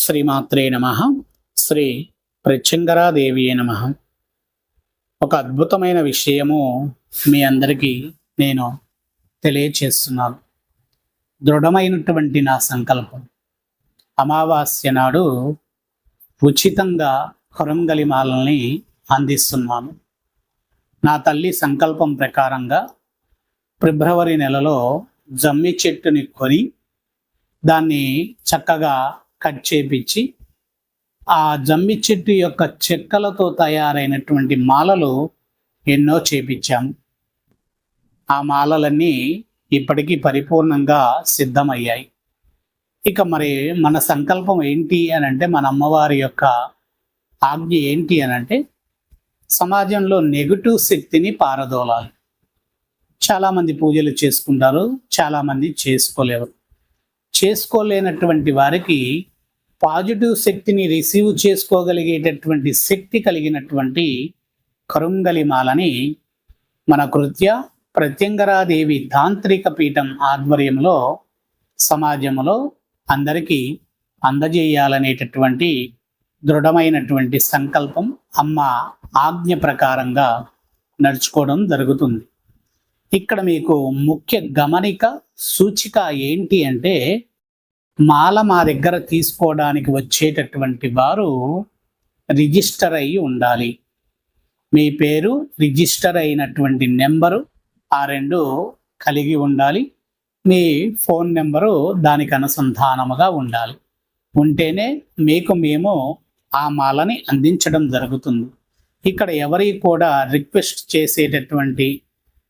శ్రీమాత్రే నమః. శ్రీ ప్రత్యంగరాదేవియే నమః. ఒక అద్భుతమైన విషయము మీ అందరికీ నేను తెలియచేస్తున్నాను. దృఢమైనటువంటి నా సంకల్పం, అమావాస్య నాడు ఉచితంగా కొరంగలి మాలల్ని అందిస్తున్నాను. నా తల్లి సంకల్పం ప్రకారంగా ఫిబ్రవరి నెలలో జమ్మి చెట్టుని కొని దాన్ని చక్కగా కట్ చేపించి ఆ జమ్మి చెట్టు యొక్క చెక్కలతో తయారైనటువంటి మాలలు ఎన్నో చేపించాము. ఆ మాలలన్నీ ఇప్పటికీ పరిపూర్ణంగా సిద్ధమయ్యాయి. ఇక మరి మన సంకల్పం ఏంటి అని అంటే, మన అమ్మవారి యొక్క ఆజ్ఞ ఏంటి అని అంటే, సమాజంలో నెగటివ్ శక్తిని పారదోలాలి. చాలామంది పూజలు చేసుకుంటారు, చాలామంది చేసుకోలేరు. చేసుకోలేనటువంటి వారికి పాజిటివ్ శక్తిని రిసీవ్ చేసుకోగలిగేటటువంటి శక్తి కలిగినటువంటి కరుంగలి మాలని మన కృత్య ప్రత్యంగరాదేవి తాంత్రిక పీఠం ఆధ్వర్యంలో సమాజంలో అందరికీ అందజేయాలనేటటువంటి దృఢమైనటువంటి సంకల్పం, అమ్మ ఆజ్ఞ ప్రకారంగా నడుచుకోవడం జరుగుతుంది. ఇక్కడ మీకు ముఖ్య గమనిక సూచిక ఏంటి అంటే, మాల మా దగ్గర తీసుకోవడానికి వచ్చేటటువంటి వారు రిజిస్టర్ అయి ఉండాలి. మీ పేరు, రిజిస్టర్ అయినటువంటి నెంబరు ఆ రెండు కలిగి ఉండాలి. మీ ఫోన్ నెంబరు దానికి అనుసంధానముగా ఉండాలి. ఉంటేనే మీకు మేము ఆ మాలని అందించడం జరుగుతుంది. ఇక్కడ ఎవరి కూడా రిక్వెస్ట్ చేసేటటువంటి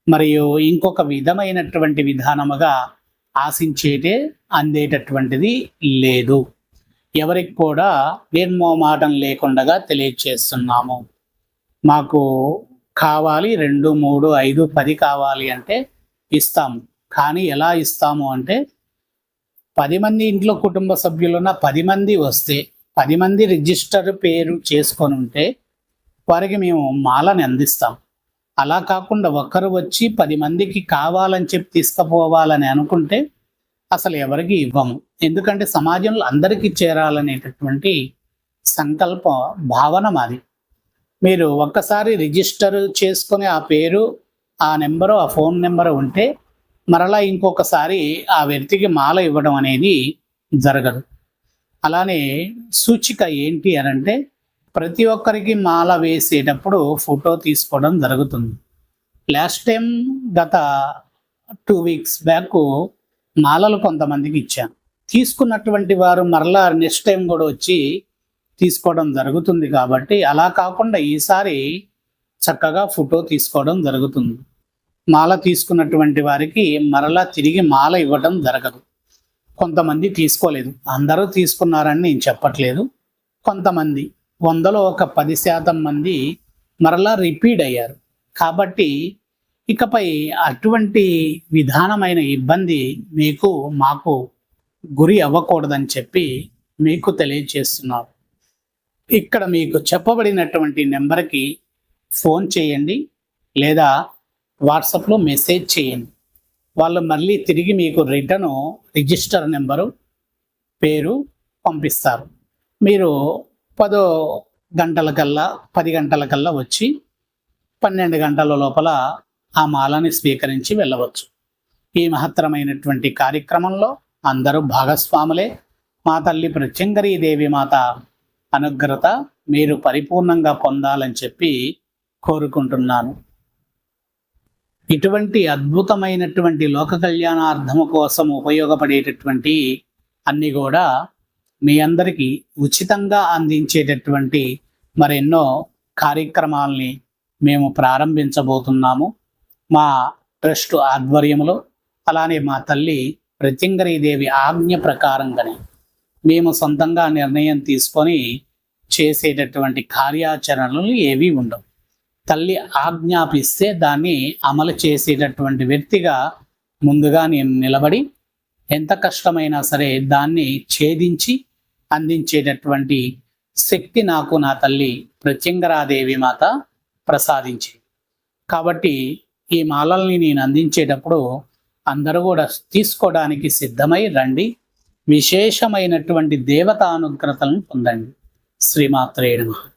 మరియు ఇంకొక విధమైనటువంటి విధానముగా ఆశించేటే అందేటటువంటిది లేదు. ఎవరికి కూడా నిర్మోమాటం లేకుండా తెలియచేస్తున్నాము. మాకు కావాలి 2, 3, 5, 10 కావాలి అంటే ఇస్తాము. కానీ ఎలా ఇస్తాము అంటే, 10 మంది ఇంట్లో కుటుంబ సభ్యులున్న 10 మంది వస్తే, 10 మంది రిజిస్టర్ పేరు చేసుకొని ఉంటే వారికి మేము మాలని అందిస్తాం. అలా కాకుండా ఒకరు వచ్చి 10 మందికి కావాలని చెప్పి తీసుకుపోవాలని అనుకుంటే అసలు ఎవరికి ఇవ్వము. ఎందుకంటే సమాజంలో అందరికీ చేరాలనేటటువంటి సంకల్ప భావన మాది. మీరు ఒక్కసారి రిజిస్టర్ చేసుకొని ఆ పేరు, ఆ నెంబరు, ఆ ఫోన్ నెంబరు ఉంటే మరలా ఇంకొకసారి ఆ వ్యక్తికి మాల ఇవ్వడం అనేది జరగదు. అలానే సూచిక ఏంటి అనంటే, ప్రతి ఒక్కరికి మాల వేసేటప్పుడు ఫోటో తీసుకోవడం జరుగుతుంది. లాస్ట్ టైం గత 2 వీక్స్ బ్యాక్ మాలలు కొంతమందికి ఇచ్చాను. తీసుకున్నటువంటి వారు మరలా నెక్స్ట్ టైం కూడా వచ్చి తీసుకోవడం జరుగుతుంది. కాబట్టి అలా కాకుండా ఈసారి చక్కగా ఫోటో తీసుకోవడం జరుగుతుంది. మాల తీసుకున్నటువంటి వారికి మరలా తిరిగి మాల ఇవ్వడం జరగదు. కొంతమంది తీసుకోలేదు, అందరూ తీసుకున్నారని నేను చెప్పట్లేదు. కొంతమంది 100లో ఒక 10% మంది మరలా రిపీట్ అయ్యారు. కాబట్టి ఇకపై అటువంటి విధానమైన ఇబ్బంది మీకు మాకు గురి అవ్వకూడదని చెప్పి మీకు తెలియజేస్తున్నారు. ఇక్కడ మీకు చెప్పబడినటువంటి నెంబర్కి ఫోన్ చేయండి లేదా వాట్సాప్లో మెసేజ్ చేయండి. వాళ్ళు మళ్ళీ తిరిగి మీకు రిటర్న్ రిజిస్టర్ నెంబరు, పేరు పంపిస్తారు. మీరు 10 గంటలకల్లా 10 గంటలకల్లా వచ్చి 12 గంటల లోపల ఆ మాలని స్వీకరించి వెళ్ళవచ్చు. ఈ మహత్తరమైనటువంటి కార్యక్రమంలో అందరూ భాగస్వాములే. మా తల్లి ప్రత్యంగరీదేవి మాత అనుగ్రత మీరు పరిపూర్ణంగా పొందాలని చెప్పి కోరుకుంటున్నాను. ఇటువంటి అద్భుతమైనటువంటి లోక కళ్యాణార్థము కోసం ఉపయోగపడేటటువంటి అన్నీ కూడా మీ అందరికీ ఉచితంగా అందించేటటువంటి మరెన్నో కార్యక్రమాలని మేము ప్రారంభించబోతున్నాము మా ట్రస్ట్ ఆధ్వర్యంలో. అలానే మా తల్లి ప్రత్యంగరీదేవి ఆజ్ఞ ప్రకారంగానే మేము సొంతంగా నిర్ణయం తీసుకొని చేసేటటువంటి కార్యాచరణలు ఏవి ఉండవు. తల్లి ఆజ్ఞాపిస్తే దాన్ని అమలు చేసేటటువంటి వ్యక్తిగా ముందుగా నేను నిలబడి ఎంత కష్టమైనా సరే దాన్ని ఛేదించి అందించేటటువంటి శక్తి నాకు నా తల్లి ప్రత్యంగరాదేవి మాత ప్రసాదించింది. కాబట్టి ఈ మాలల్ని నేను అందించేటప్పుడు అందరూ కూడా తీసుకోవడానికి సిద్ధమై రండి. విశేషమైనటువంటి దేవతానుగ్రతలను పొందండి. శ్రీమాత్రే నమః.